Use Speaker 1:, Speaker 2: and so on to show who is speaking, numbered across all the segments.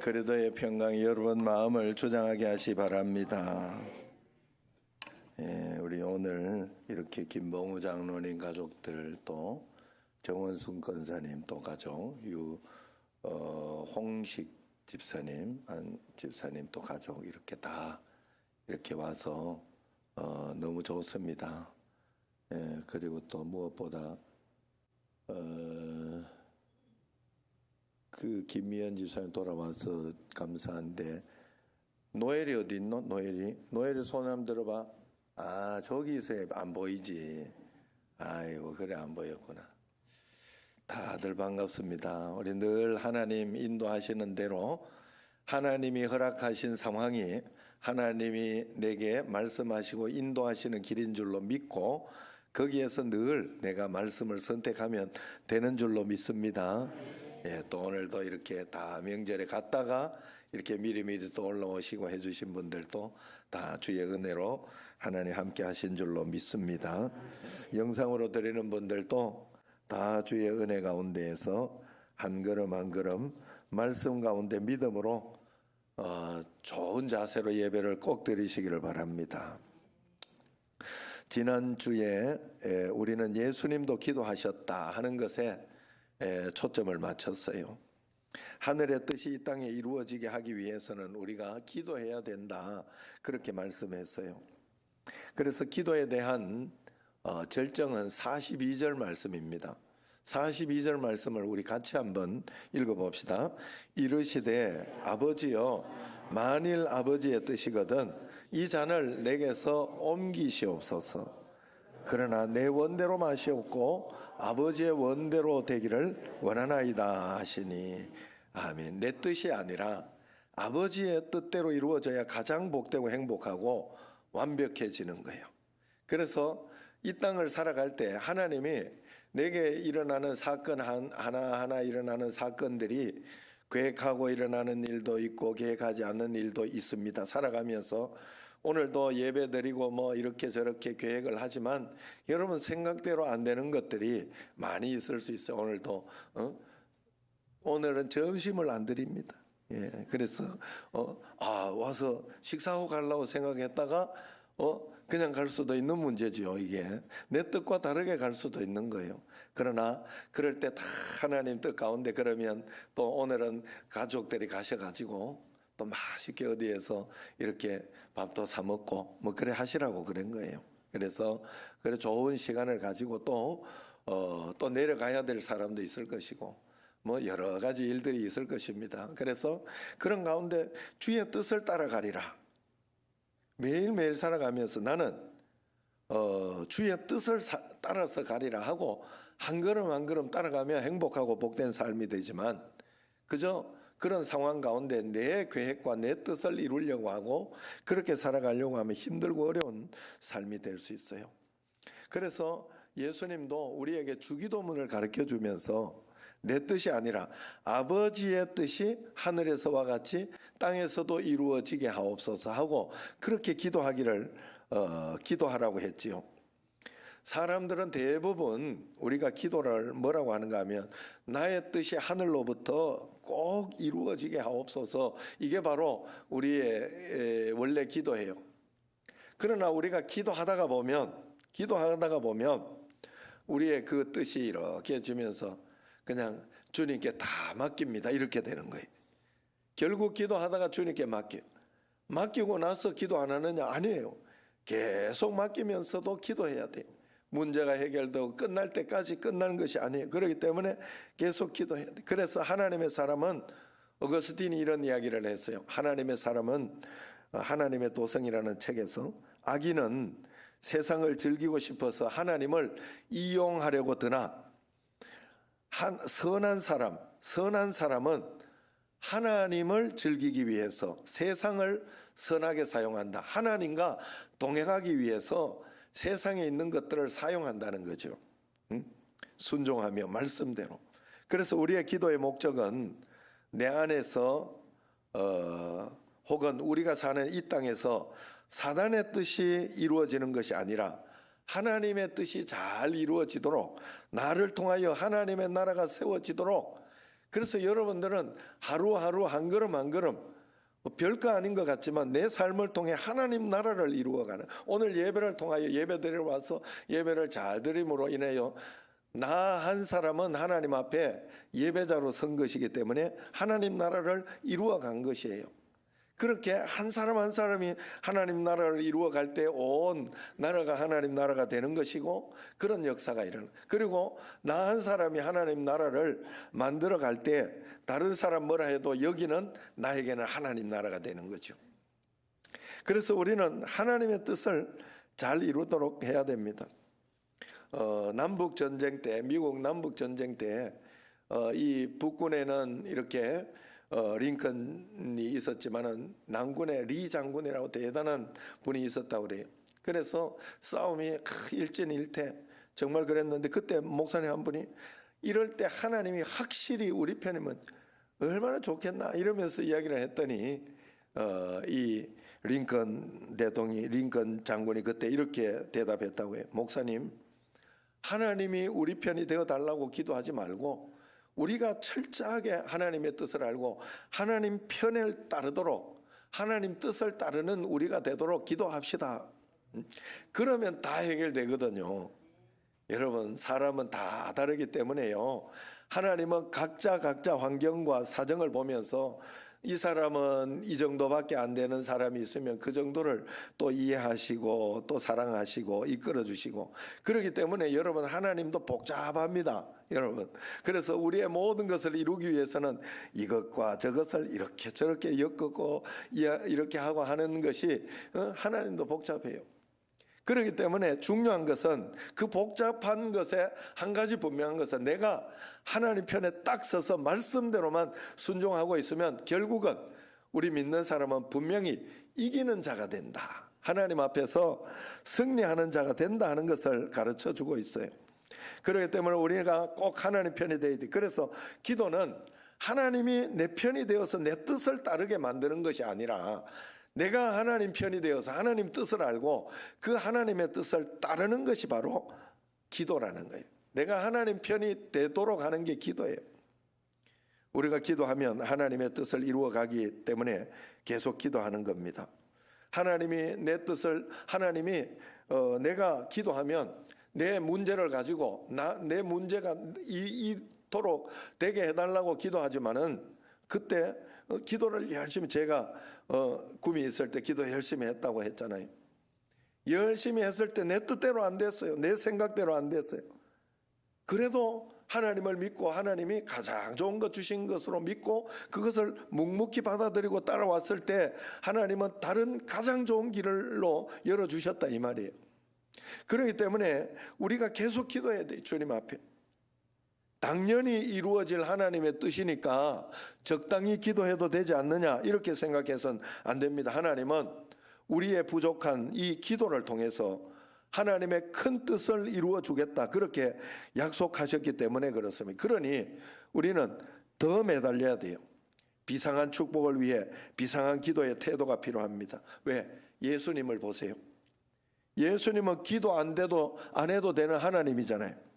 Speaker 1: 그리도의 평강이 여러분 마음을 주장하게 하시 바랍니다. 우리 오늘 이렇게 김봉우 장로님 가족들, 또 정원순 권사님 또 가족, 홍식 집사님, 안 집사님 또 가족 이렇게 다 이렇게 와서 너무 좋습니다. 그리고 또 무엇보다 그 김미연 집사님 돌아와서 감사한데, 노엘이 어디 있노? 노엘이 손 한번 들어봐. 아, 저기 있어요. 안 보이지. 아이고, 그래, 안 보였구나. 다들 반갑습니다. 우리 늘 하나님 인도하시는 대로 하나님이 허락하신 상황이 하나님이 내게 말씀하시고 인도하시는 길인 줄로 믿고, 거기에서 늘 내가 말씀을 선택하면 되는 줄로 믿습니다. 또 오늘도 이렇게 다 명절에 갔다가 이렇게 미리미리 또 올라오시고 해주신 분들도 다 주의 은혜로 하나님 함께 하신 줄로 믿습니다. 영상으로 드리는 분들도 다 주의 은혜 가운데에서 한 걸음 한 걸음 말씀 가운데 믿음으로 좋은 자세로 예배를 꼭 드리시기를 바랍니다. 지난주에 우리는 예수님도 기도하셨다 하는 것에 초점을 맞췄어요. 하늘의 뜻이 이 땅에 이루어지게 하기 위해서는 우리가 기도해야 된다, 그렇게 말씀했어요. 그래서 기도에 대한 절정은 42절 말씀입니다. 42절 말씀을 우리 같이 한번 읽어봅시다. 이르시되 아버지여, 만일 아버지의 뜻이거든 이 잔을 내게서 옮기시옵소서. 그러나 내 원대로 마시옵고 아버지의 원대로 되기를 원하나이다 하시니. 아멘. 내 뜻이 아니라 아버지의 뜻대로 이루어져야 가장 복되고 행복하고 완벽해지는 거예요. 그래서 이 땅을 살아갈 때 하나님이 내게 일어나는 사건 하나하나 일어나는 사건들이 계획하고 일어나는 일도 있고 계획하지 않는 일도 있습니다. 살아가면서 오늘도 예배 드리고 뭐 이렇게 저렇게 계획을 하지만 여러분 생각대로 안 되는 것들이 많이 있을 수 있어요. 오늘은 점심을 안 드립니다. 그래서 와서 식사하고 가려고 생각했다가 그냥 갈 수도 있는 문제지요. 이게 내 뜻과 다르게 갈 수도 있는 거예요. 그러나 그럴 때 다 하나님 뜻 가운데, 그러면 또 오늘은 가족들이 가셔가지고 또 맛있게 어디에서 이렇게 밥도 사 먹고 뭐 그래 하시라고 그런 거예요. 그래서 그래 좋은 시간을 가지고 또 내려가야 될 사람도 있을 것이고 뭐 여러 가지 일들이 있을 것입니다. 그래서 그런 가운데 주의 뜻을 따라가리라. 매일매일 살아가면서 나는 주의 뜻을 따라서 가리라 하고 한 걸음 한 걸음 따라가면 행복하고 복된 삶이 되지만, 그저 그런 상황 가운데 내 계획과 내 뜻을 이루려고 하고 그렇게 살아가려고 하면 힘들고 어려운 삶이 될 수 있어요. 그래서 예수님도 우리에게 주기도문을 가르쳐 주면서 내 뜻이 아니라 아버지의 뜻이 하늘에서와 같이 땅에서도 이루어지게 하옵소서 하고 그렇게 기도하라고 했지요. 사람들은 대부분 우리가 기도를 뭐라고 하는가 하면 나의 뜻이 하늘로부터 꼭 이루어지게 하옵소서, 이게 바로 우리의 원래 기도예요. 그러나 우리가 기도하다가 보면 우리의 그 뜻이 이렇게 지면서 그냥 주님께 다 맡깁니다, 이렇게 되는 거예요. 결국 기도하다가 주님께 맡기고 나서 기도 안 하느냐? 아니에요. 계속 맡기면서도 기도해야 돼요. 문제가 해결되고 끝날 때까지 끝나는 것이 아니에요. 그렇기 때문에 계속 기도해야 돼요. 그래서 하나님의 사람은, 어거스틴이 이런 이야기를 했어요. 하나님의 사람은, 하나님의 도성이라는 책에서, 악인은 세상을 즐기고 싶어서 하나님을 이용하려고 드나 선한 사람은 하나님을 즐기기 위해서 세상을 선하게 사용한다. 하나님과 동행하기 위해서 세상에 있는 것들을 사용한다는 거죠. 순종하며 말씀대로. 그래서 우리의 기도의 목적은 내 안에서 혹은 우리가 사는 이 땅에서 사단의 뜻이 이루어지는 것이 아니라 하나님의 뜻이 잘 이루어지도록, 나를 통하여 하나님의 나라가 세워지도록 그래서 여러분들은 하루하루 한 걸음 한 걸음 별거 아닌 것 같지만 내 삶을 통해 하나님 나라를 이루어가는, 오늘 예배를 통하여 예배드리러 와서 예배를 잘 드림으로 인하여 나 한 사람은 하나님 앞에 예배자로 선 것이기 때문에 하나님 나라를 이루어간 것이에요. 그렇게 한 사람 한 사람이 하나님 나라를 이루어갈 때 온 나라가 하나님 나라가 되는 것이고, 그런 역사가 일어나. 그리고 나 한 사람이 하나님 나라를 만들어 갈 때 다른 사람 뭐라 해도 여기는 나에게는 하나님 나라가 되는 거죠. 그래서 우리는 하나님의 뜻을 잘 이루도록 해야 됩니다. 남북 전쟁 때, 미국 남북 전쟁 때 이 북군에는 이렇게 링컨이 있었지만은 남군에 리 장군이라고 대단한 분이 있었다고 그래요. 그래서 싸움이 일진일퇴 정말 그랬는데, 그때 목사님 한 분이 이럴 때 하나님이 확실히 우리 편이면 얼마나 좋겠나 이러면서 이야기를 했더니 이 링컨 대통령이, 링컨 장군이 그때 이렇게 대답했다고 해요. 목사님, 하나님이 우리 편이 되어 달라고 기도하지 말고 우리가 철저하게 하나님의 뜻을 알고 하나님 편을 따르도록, 하나님 뜻을 따르는 우리가 되도록 기도합시다. 그러면 다 해결되거든요. 여러분, 사람은 다 다르기 때문에요. 하나님은 각자 환경과 사정을 보면서 이 사람은 이 정도밖에 안 되는 사람이 있으면 그 정도를 또 이해하시고 또 사랑하시고 이끌어 주시고, 그렇기 때문에 여러분, 하나님도 복잡합니다, 여러분. 그래서 우리의 모든 것을 이루기 위해서는 이것과 저것을 이렇게 저렇게 엮고 이렇게 하고 하는 것이 하나님도 복잡해요. 그렇기 때문에 중요한 것은 그 복잡한 것에 한 가지 분명한 것은, 내가 하나님 편에 딱 서서 말씀대로만 순종하고 있으면 결국은 우리 믿는 사람은 분명히 이기는 자가 된다, 하나님 앞에서 승리하는 자가 된다 하는 것을 가르쳐 주고 있어요. 그렇기 때문에 우리가 꼭 하나님 편이 되어야 돼. 그래서 기도는 하나님이 내 편이 되어서 내 뜻을 따르게 만드는 것이 아니라, 내가 하나님 편이 되어서 하나님 뜻을 알고 그 하나님의 뜻을 따르는 것이 바로 기도라는 거예요. 내가 하나님 편이 되도록 하는 게 기도예요. 우리가 기도하면 하나님의 뜻을 이루어가기 때문에 계속 기도하는 겁니다. 하나님이 내 뜻을, 하나님이 내가 기도하면 내 문제를 가지고 내 문제가 이토록 되게 해달라고 기도하지만은, 그때 기도를 열심히, 제가 꿈이 있을 때 기도 열심히 했다고 했잖아요. 열심히 했을 때 내 뜻대로 안 됐어요. 내 생각대로 안 됐어요. 그래도 하나님을 믿고 하나님이 가장 좋은 것 주신 것으로 믿고 그것을 묵묵히 받아들이고 따라왔을 때 하나님은 다른 가장 좋은 길로 열어주셨다 이 말이에요. 그렇기 때문에 우리가 계속 기도해야 돼요, 주님 앞에. 당연히 이루어질 하나님의 뜻이니까 적당히 기도해도 되지 않느냐 이렇게 생각해서는 안 됩니다. 하나님은 우리의 부족한 이 기도를 통해서 하나님의 큰 뜻을 이루어 주겠다 그렇게 약속하셨기 때문에 그렇습니다. 그러니 우리는 더 매달려야 돼요. 비상한 축복을 위해 비상한 기도의 태도가 필요합니다. 왜? 예수님을 보세요. 예수님은 기도 안 해도 되는 하나님이잖아요.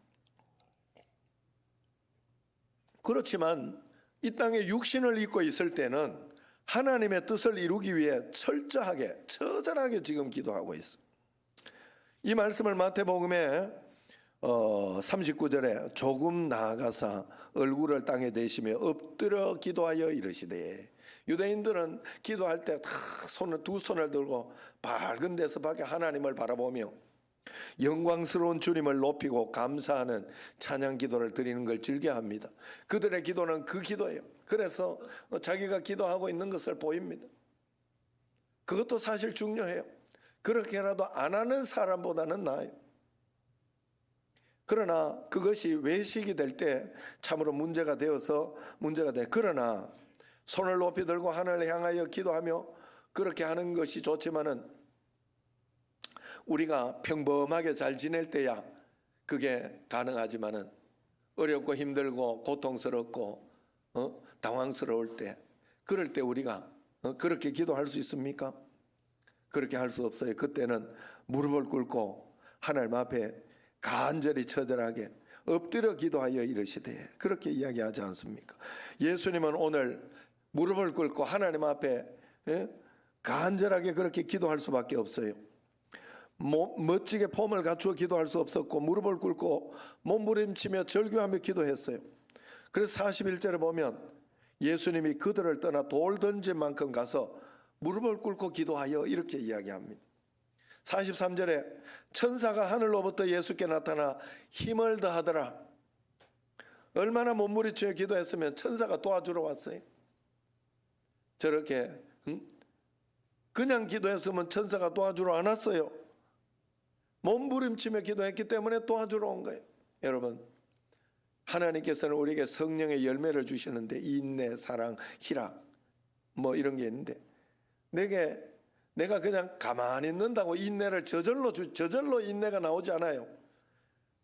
Speaker 1: 그렇지만 이 땅에 육신을 입고 있을 때는 하나님의 뜻을 이루기 위해 철저하게 처절하게 지금 기도하고 있어요. 이 말씀을 마태복음에 39절에 조금 나아가사 얼굴을 땅에 대시며 엎드려 기도하여 이르시되, 유대인들은 기도할 때 다 두 손을 들고 밝은 데서밖에 하나님을 바라보며 영광스러운 주님을 높이고 감사하는 찬양 기도를 드리는 걸 즐겨합니다. 그들의 기도는 그 기도예요. 그래서 자기가 기도하고 있는 것을 보입니다. 그것도 사실 중요해요. 그렇게라도 안 하는 사람보다는 나아요. 그러나 그것이 외식이 될 때 참으로 문제가 되어서 문제가 돼. 그러나 손을 높이 들고 하늘을 향하여 기도하며 그렇게 하는 것이 좋지만은, 우리가 평범하게 잘 지낼 때야 그게 가능하지만은, 어렵고 힘들고 고통스럽고 당황스러울 때, 그럴 때 우리가 그렇게 기도할 수 있습니까? 그렇게 할 수 없어요. 그때는 무릎을 꿇고 하나님 앞에 간절히 처절하게 엎드려 기도하여 이르시되, 그렇게 이야기하지 않습니까? 예수님은 오늘 무릎을 꿇고 하나님 앞에 간절하게 그렇게 기도할 수밖에 없어요. 멋지게 폼을 갖추어 기도할 수 없었고 무릎을 꿇고 몸부림치며 절규하며 기도했어요. 그래서 41절에 보면 예수님이 그들을 떠나 돌 던질 만큼 가서 무릎을 꿇고 기도하여 이렇게 이야기합니다. 43절에 천사가 하늘로부터 예수께 나타나 힘을 더하더라. 얼마나 몸부림치며 기도했으면 천사가 도와주러 왔어요. 저렇게 그냥 기도했으면 천사가 도와주러 안 왔어요. 몸부림치며 기도했기 때문에 도와주러 온 거예요. 여러분, 하나님께서는 우리에게 성령의 열매를 주시는데 인내, 사랑, 희락 뭐 이런 게 있는데, 내가 그냥 가만히 있는다고 인내를 저절로 인내가 나오지 않아요.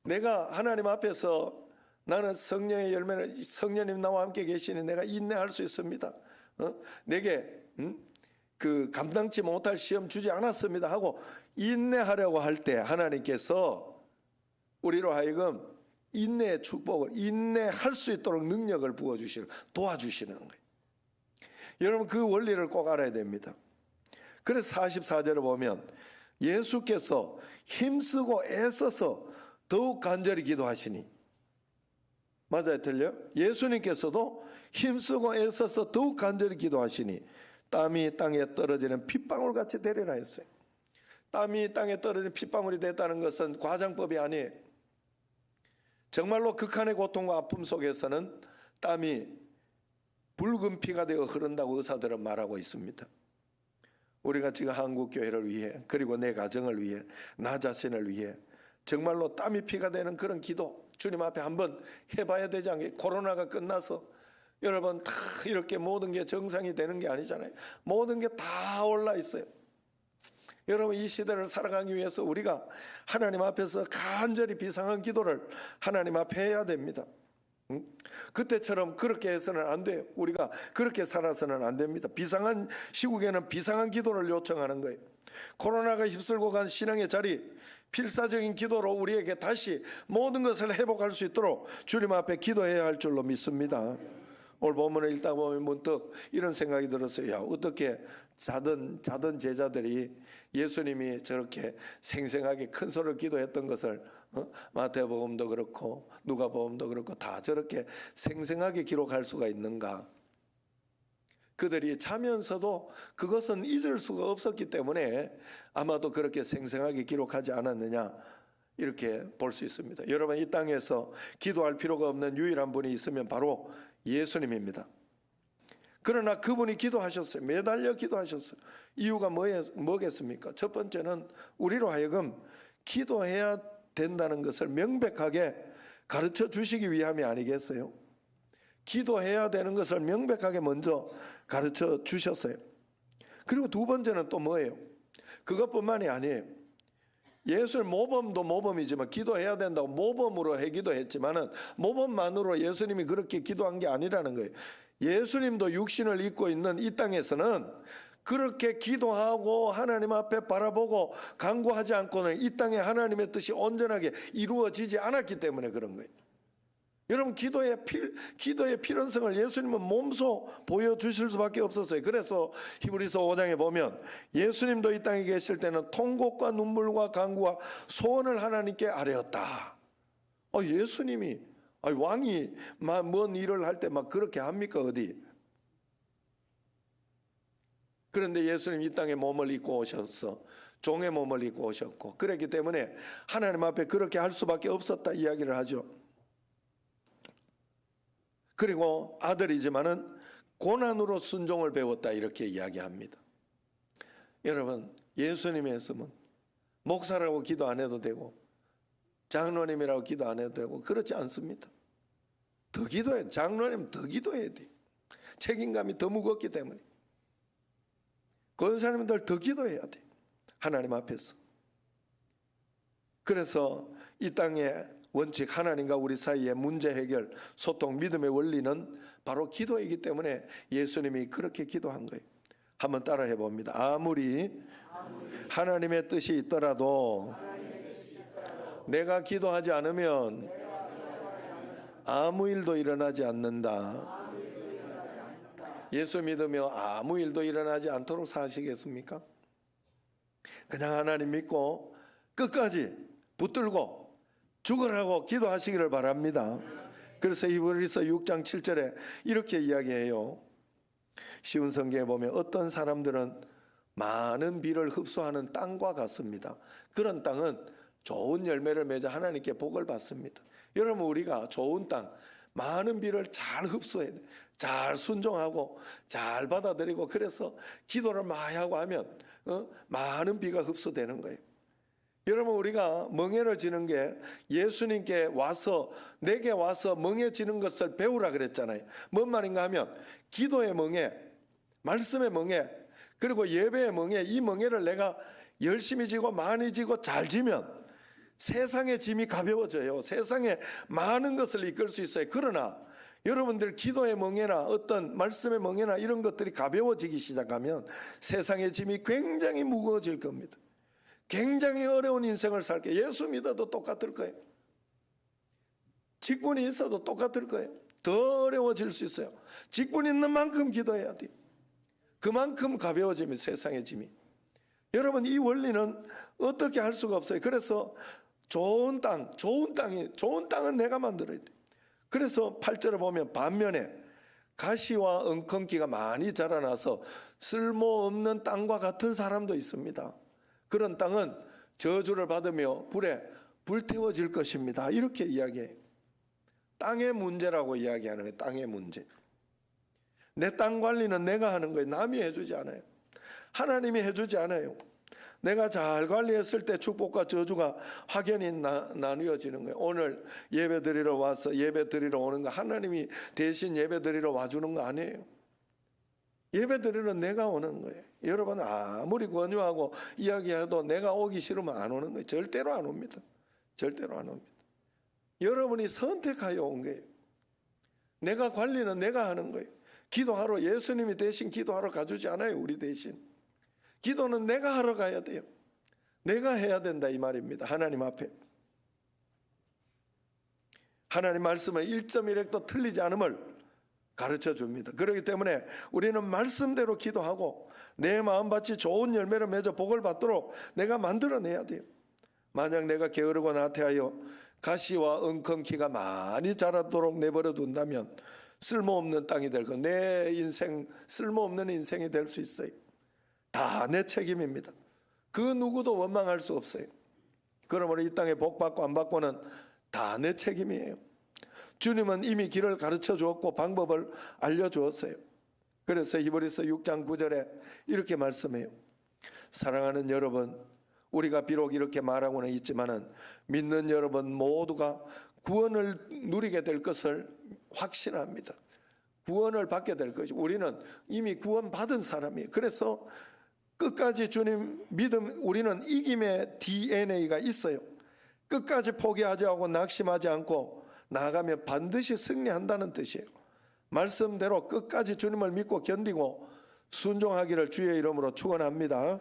Speaker 1: 내가 하나님 앞에서 나는 성령의 열매를, 성령님 나와 함께 계시니 내가 인내할 수 있습니다. 내게 그 감당치 못할 시험 주지 않았습니다 하고 인내하려고 할 때 하나님께서 우리로 하여금 인내의 축복을, 인내할 수 있도록 능력을 부어주시고 도와주시는 거예요. 여러분, 그 원리를 꼭 알아야 됩니다. 그래서 44절을 보면 예수께서 힘쓰고 애써서 더욱 간절히 기도하시니, 맞아요? 틀려요? 예수님께서도 힘쓰고 애써서 더욱 간절히 기도하시니 땀이 땅에 떨어지는 핏방울 같이 되리라 했어요. 땀이 땅에 떨어지는 핏방울이 됐다는 것은 과장법이 아니에요. 정말로 극한의 고통과 아픔 속에서는 땀이 붉은 피가 되어 흐른다고 의사들은 말하고 있습니다. 우리가 지금 한국교회를 위해, 그리고 내 가정을 위해, 나 자신을 위해 정말로 땀이 피가 되는 그런 기도 주님 앞에 한번 해봐야 되지 않겠어요? 코로나가 끝나서 여러분 다 이렇게 모든 게 정상이 되는 게 아니잖아요. 모든 게 다 올라 있어요. 여러분, 이 시대를 살아가기 위해서 우리가 하나님 앞에서 간절히 비상한 기도를 하나님 앞에 해야 됩니다. 그때처럼 그렇게 해서는 안 돼요. 우리가 그렇게 살아서는 안 됩니다. 비상한 시국에는 비상한 기도를 요청하는 거예요. 코로나가 휩쓸고 간 신앙의 자리, 필사적인 기도로 우리에게 다시 모든 것을 회복할 수 있도록 주님 앞에 기도해야 할 줄로 믿습니다. 오늘 본문을 읽다 보면 문득 이런 생각이 들었어요. 야, 어떻게 자던 제자들이 예수님이 저렇게 생생하게 큰 소리로 기도했던 것을 마태복음도 그렇고 누가복음도 그렇고 다 저렇게 생생하게 기록할 수가 있는가? 그들이 자면서도 그것은 잊을 수가 없었기 때문에 아마도 그렇게 생생하게 기록하지 않았느냐, 이렇게 볼 수 있습니다. 여러분, 이 땅에서 기도할 필요가 없는 유일한 분이 있으면 바로 예수님입니다. 그러나 그분이 기도하셨어요. 매달려 기도하셨어요. 이유가 뭐겠습니까? 첫 번째는 우리로 하여금 기도해야 된다는 것을 명백하게 가르쳐 주시기 위함이 아니겠어요? 기도해야 되는 것을 명백하게 먼저 가르쳐 주셨어요. 그리고 두 번째는 또 뭐예요? 그것뿐만이 아니에요. 예수의 모범도 모범이지만 기도해야 된다고 모범으로 기도했지만은 모범만으로 예수님이 그렇게 기도한 게 아니라는 거예요. 예수님도 육신을 입고 있는 이 땅에서는 그렇게 기도하고 하나님 앞에 바라보고 간구하지 않고는 이 땅에 하나님의 뜻이 온전하게 이루어지지 않았기 때문에 그런 거예요. 여러분, 기도의 필연성을 예수님은 몸소 보여주실 수밖에 없었어요. 그래서 히브리서 5장에 보면 예수님도 이 땅에 계실 때는 통곡과 눈물과 간구와 소원을 하나님께 아뢰었다. 예수님이 왕이 뭔 일을 할 때 막 그렇게 합니까? 어디? 그런데 예수님 이 땅에 몸을 입고 오셔서 종의 몸을 입고 오셨고, 그랬기 때문에 하나님 앞에 그렇게 할 수밖에 없었다 이야기를 하죠. 그리고 아들이지만은 고난으로 순종을 배웠다 이렇게 이야기합니다. 여러분, 예수님이 했으면 목사라고 기도 안 해도 되고 장로님이라고 기도 안 해도 되고 그렇지 않습니다. 더 기도해야 돼. 장로님 더 기도해야 돼. 책임감이 더 무겁기 때문에. 권사님들 더 기도해야 돼. 하나님 앞에서. 그래서 이 땅의 원칙, 하나님과 우리 사이의 문제 해결, 소통, 믿음의 원리는 바로 기도이기 때문에 예수님이 그렇게 기도한 거예요. 한번 따라해 봅니다. 아무리 하나님의 뜻이 있더라도 내가 기도하지 않으면 아무 일도 일어나지 않는다. 예수 믿으며 아무 일도 일어나지 않도록 사시겠습니까? 그냥 하나님 믿고 끝까지 붙들고 죽으라고 기도하시기를 바랍니다. 그래서 히브리서 6장 7절에 이렇게 이야기해요. 쉬운 성경에 보면 어떤 사람들은 많은 비를 흡수하는 땅과 같습니다. 그런 땅은 좋은 열매를 맺어 하나님께 복을 받습니다. 여러분, 우리가 좋은 땅, 많은 비를 잘 흡수해야 돼. 잘 순종하고 잘 받아들이고, 그래서 기도를 많이 하고 하면 많은 비가 흡수되는 거예요. 여러분, 우리가 멍에를 지는 게 예수님께 와서, 내게 와서 멍에 지는 것을 배우라 그랬잖아요. 뭔 말인가 하면 기도의 멍에, 말씀의 멍에, 그리고 예배의 멍에, 이 멍에를 내가 열심히 지고 많이 지고 잘 지면 세상의 짐이 가벼워져요. 세상에 많은 것을 이끌 수 있어요. 그러나 여러분들 기도의 멍에나 어떤 말씀의 멍에나 이런 것들이 가벼워지기 시작하면 세상의 짐이 굉장히 무거워질 겁니다. 굉장히 어려운 인생을 살게. 예수 믿어도 똑같을 거예요. 직분이 있어도 똑같을 거예요. 더 어려워질 수 있어요. 직분 있는 만큼 기도해야 돼요. 그만큼 가벼워지면 세상의 짐이. 여러분, 이 원리는 어떻게 할 수가 없어요. 그래서 좋은 땅은 내가 만들어야 돼. 그래서 8절에 보면 반면에 가시와 엉겅퀴가 많이 자라나서 쓸모없는 땅과 같은 사람도 있습니다. 그런 땅은 저주를 받으며 불에 불태워질 것입니다. 이렇게 이야기해요. 땅의 문제라고 이야기하는 거예요. 땅의 문제. 내 땅 관리는 내가 하는 거예요. 남이 해주지 않아요. 하나님이 해주지 않아요. 내가 잘 관리했을 때 축복과 저주가 확연히 나뉘어지는 거예요. 오늘 예배 드리러 와서 예배 드리러 오는 거 하나님이 대신 예배 드리러 와주는 거 아니에요. 예배 드리러 내가 오는 거예요. 여러분, 아무리 권유하고 이야기해도 내가 오기 싫으면 안 오는 거예요. 절대로 안 옵니다. 절대로 안 옵니다. 여러분이 선택하여 온 거예요. 내가 관리는 내가 하는 거예요. 기도하러 예수님이 대신 기도하러 가주지 않아요. 우리 대신. 기도는 내가 하러 가야 돼요. 내가 해야 된다 이 말입니다. 하나님 앞에. 하나님 말씀은 1.1획도 틀리지 않음을 가르쳐 줍니다. 그렇기 때문에 우리는 말씀대로 기도하고 내 마음밭이 좋은 열매를 맺어 복을 받도록 내가 만들어내야 돼요. 만약 내가 게으르고 나태하여 가시와 엉겅퀴가 많이 자라도록 내버려 둔다면 쓸모없는 땅이 될 거. 내 인생 쓸모없는 인생이 될 수 있어요. 다 내 책임입니다. 그 누구도 원망할 수 없어요. 그러므로 이 땅에 복 받고 안 받고는 다 내 책임이에요. 주님은 이미 길을 가르쳐 주었고 방법을 알려주었어요. 그래서 히브리서 6장 9절에 이렇게 말씀해요. 사랑하는 여러분, 우리가 비록 이렇게 말하고는 있지만은 믿는 여러분 모두가 구원을 누리게 될 것을 확신합니다. 구원을 받게 될 것이. 우리는 이미 구원받은 사람이에요. 그래서 끝까지 주님 믿음, 우리는 이김의 DNA가 있어요. 끝까지 포기하지 않고 낙심하지 않고 나아가면 반드시 승리한다는 뜻이에요. 말씀대로 끝까지 주님을 믿고 견디고 순종하기를 주의 이름으로 축원합니다.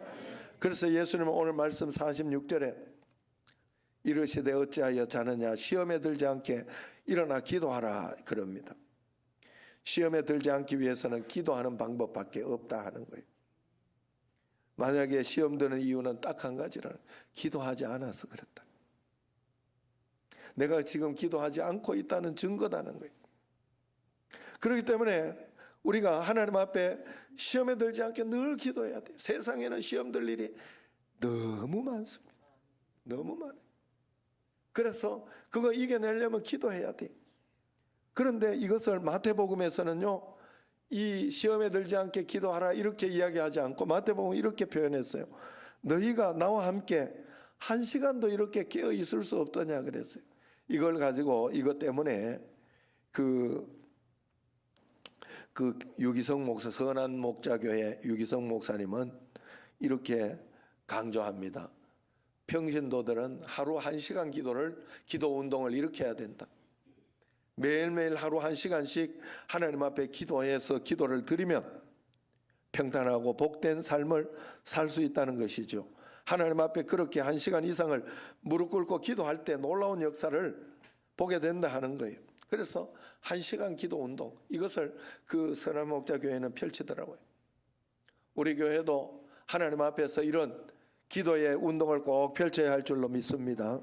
Speaker 1: 그래서 예수님은 오늘 말씀 46절에 이르시되 어찌하여 자느냐 시험에 들지 않게 일어나 기도하라 그럽니다. 시험에 들지 않기 위해서는 기도하는 방법밖에 없다 하는 거예요. 만약에 시험 드는 이유는 딱 한 가지라는, 기도하지 않아서 그랬다. 내가 지금 기도하지 않고 있다는 증거다는 거예요. 그렇기 때문에 우리가 하나님 앞에 시험에 들지 않게 늘 기도해야 돼요. 세상에는 시험 들 일이 너무 많습니다. 너무 많아요. 그래서 그거 이겨내려면 기도해야 돼요. 그런데 이것을 마태복음에서는요, 이 시험에 들지 않게 기도하라 이렇게 이야기하지 않고 마태복음은 이렇게 표현했어요. 너희가 나와 함께 1시간도 이렇게 깨어 있을 수 없더냐 그랬어요. 이걸 가지고 이것 때문에 그 유기성 목사, 선한 목자교회 유기성 목사님은 이렇게 강조합니다. 평신도들은 하루 1시간 기도 운동을 이렇게 해야 된다. 매일매일 하루 1시간씩 하나님 앞에 기도해서 기도를 드리면 평탄하고 복된 삶을 살 수 있다는 것이죠. 하나님 앞에 그렇게 1시간 이상을 무릎 꿇고 기도할 때 놀라운 역사를 보게 된다 하는 거예요. 그래서 1시간 기도 운동 이것을 그 선한 목자 교회는 펼치더라고요. 우리 교회도 하나님 앞에서 이런 기도의 운동을 꼭 펼쳐야 할 줄로 믿습니다.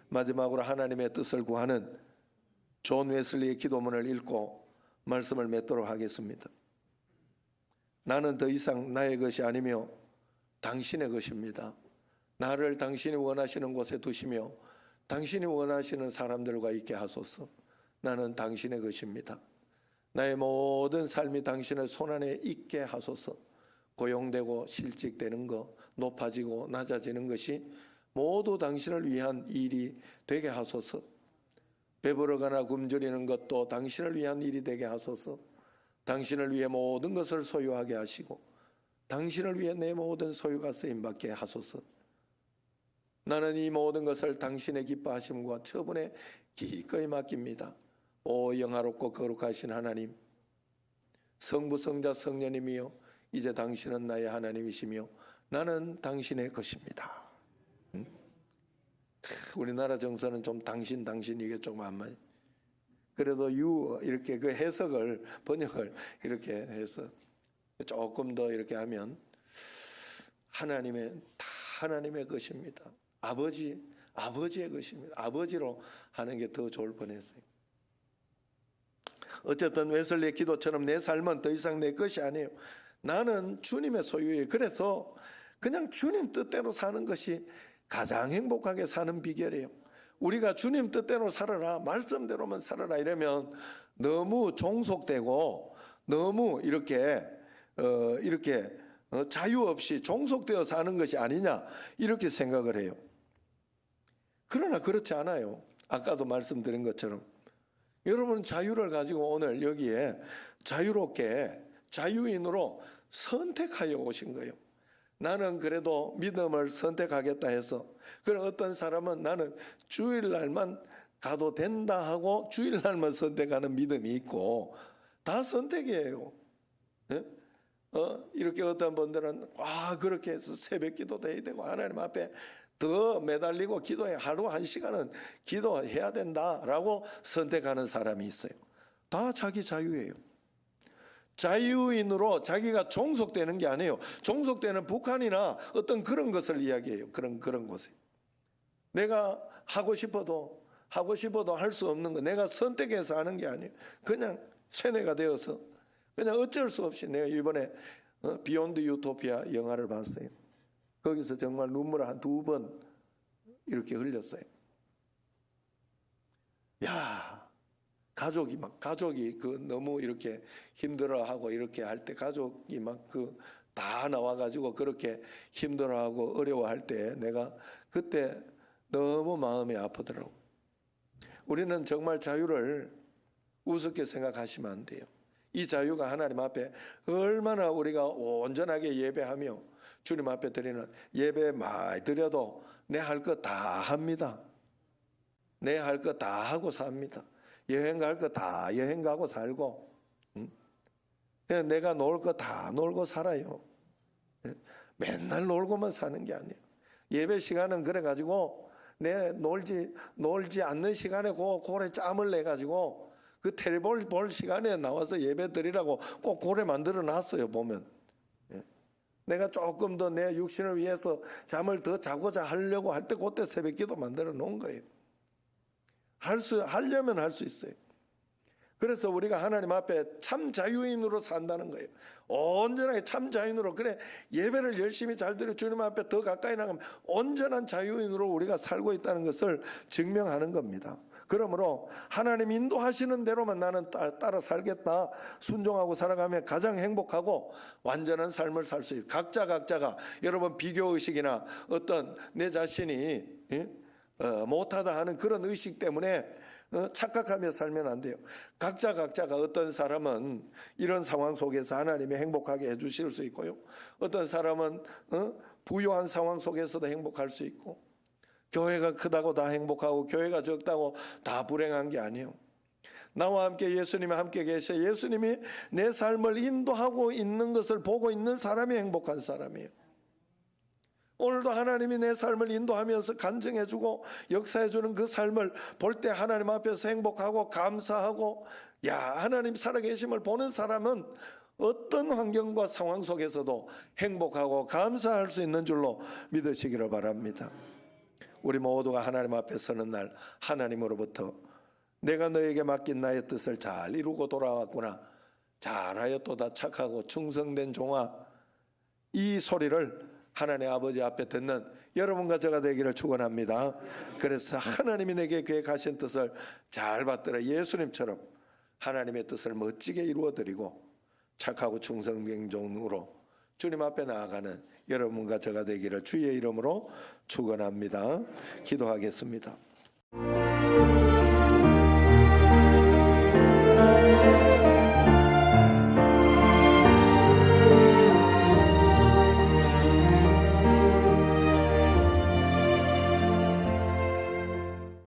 Speaker 1: 마지막으로 하나님의 뜻을 구하는 존 웨슬리의 기도문을 읽고 말씀을 맺도록 하겠습니다. 나는 더 이상 나의 것이 아니며 당신의 것입니다. 나를 당신이 원하시는 곳에 두시며 당신이 원하시는 사람들과 있게 하소서. 나는 당신의 것입니다. 나의 모든 삶이 당신의 손안에 있게 하소서. 고용되고 실직되는 것, 높아지고 낮아지는 것이 모두 당신을 위한 일이 되게 하소서. 배부르거나 굶주리는 것도 당신을 위한 일이 되게 하소서. 당신을 위해 모든 것을 소유하게 하시고 당신을 위해 내 모든 소유가 쓰임받게 하소서. 나는 이 모든 것을 당신의 기뻐하심과 처분에 기꺼이 맡깁니다. 오 영화롭고 거룩하신 하나님, 성부 성자 성령님이여, 이제 당신은 나의 하나님이시며 나는 당신의 것입니다. 우리나라 정서는 좀 당신 이게 조금 안 맞아요. 그래도 이렇게 그 해석을 번역을 이렇게 해서 조금 더 이렇게 하면 다 하나님의 것입니다. 아버지의 것입니다. 아버지로 하는 게 더 좋을 뻔했어요. 어쨌든 웨슬리의 기도처럼 내 삶은 더 이상 내 것이 아니에요. 나는 주님의 소유예요. 그래서 그냥 주님 뜻대로 사는 것이 가장 행복하게 사는 비결이에요. 우리가 주님 뜻대로 살아라, 말씀대로만 살아라 이러면 너무 종속되고 너무 이렇게 자유 없이 종속되어 사는 것이 아니냐 이렇게 생각을 해요. 그러나 그렇지 않아요. 아까도 말씀드린 것처럼 여러분 자유를 가지고 오늘 여기에 자유롭게 자유인으로 선택하여 오신 거예요. 나는 그래도 믿음을 선택하겠다 해서, 그럼 어떤 사람은 나는 주일날만 가도 된다 하고 주일날만 선택하는 믿음이 있고, 다 선택이에요. 네? 이렇게 어떤 분들은 그렇게 해서 새벽 기도도 해야 되고 하나님 앞에 더 매달리고 기도해, 하루 1시간은 기도해야 된다라고 선택하는 사람이 있어요. 다 자기 자유예요. 자유인으로 자기가 종속되는 게 아니에요. 종속되는 북한이나 어떤 그런 것을 이야기해요. 그런 곳에 내가 하고 싶어도 할 수 없는 거, 내가 선택해서 하는 게 아니에요. 그냥 세뇌가 되어서 그냥 어쩔 수 없이. 내가 이번에 비욘드 유토피아 영화를 봤어요. 거기서 정말 눈물을 한 2번 이렇게 흘렸어요. 야, 가족이 너무 이렇게 힘들어하고 이렇게 할 때, 가족이 다 나와가지고 그렇게 힘들어하고 어려워할 때 내가 그때 너무 마음이 아프더라고. 우리는 정말 자유를 우습게 생각하시면 안 돼요. 이 자유가 하나님 앞에 얼마나 우리가 온전하게 예배하며 주님 앞에 드리는 예배 많이 드려도 내 할 것 다 합니다. 내 할 것 다 하고 삽니다. 여행 갈 거 다 여행 가고 살고, 그냥 내가 놀 거 다 놀고 살아요. 맨날 놀고만 사는 게 아니에요. 예배 시간은 그래가지고 내 놀지 않는 시간에 고래 짬을 내가지고 그 텔레비전 볼 시간에 나와서 예배 드리라고 꼭 고래 만들어 놨어요. 보면 내가 조금 더 내 육신을 위해서 잠을 더 자고자 하려고 할 때 그때 새벽기도 만들어 놓은 거예요. 하려면 할 수 있어요. 그래서 우리가 하나님 앞에 참 자유인으로 산다는 거예요. 온전하게 참 자유인으로. 그래, 예배를 열심히 잘 드려 주님 앞에 더 가까이 나가면 온전한 자유인으로 우리가 살고 있다는 것을 증명하는 겁니다. 그러므로 하나님 인도하시는 대로만 나는 따라 살겠다, 순종하고 살아가면 가장 행복하고 완전한 삶을 살 수 있어요. 각자가 여러분 비교의식이나 어떤 내 자신이 못하다 하는 그런 의식 때문에 착각하며 살면 안 돼요. 각자가 어떤 사람은 이런 상황 속에서 하나님이 행복하게 해주실 수 있고요, 어떤 사람은 부유한 상황 속에서도 행복할 수 있고, 교회가 크다고 다 행복하고 교회가 적다고 다 불행한 게 아니에요. 나와 함께 예수님이 함께 계셔 예수님이 내 삶을 인도하고 있는 것을 보고 있는 사람이 행복한 사람이에요. 오늘도 하나님이 내 삶을 인도하면서 간증해주고 역사해주는 그 삶을 볼 때 하나님 앞에서 행복하고 감사하고, 야, 하나님 살아계심을 보는 사람은 어떤 환경과 상황 속에서도 행복하고 감사할 수 있는 줄로 믿으시기를 바랍니다. 우리 모두가 하나님 앞에 서는 날 하나님으로부터 내가 너에게 맡긴 나의 뜻을 잘 이루고 돌아왔구나, 잘하였도다 착하고 충성된 종아, 이 소리를 하나님 아버지 앞에 듣는 여러분과 저가 되기를 축원합니다. 그래서 하나님이 내게 계획하신 뜻을 잘 받들어 예수님처럼 하나님의 뜻을 멋지게 이루어드리고 착하고 충성된 종으로 주님 앞에 나아가는 여러분과 저가 되기를 주의 이름으로 축원합니다. 기도하겠습니다.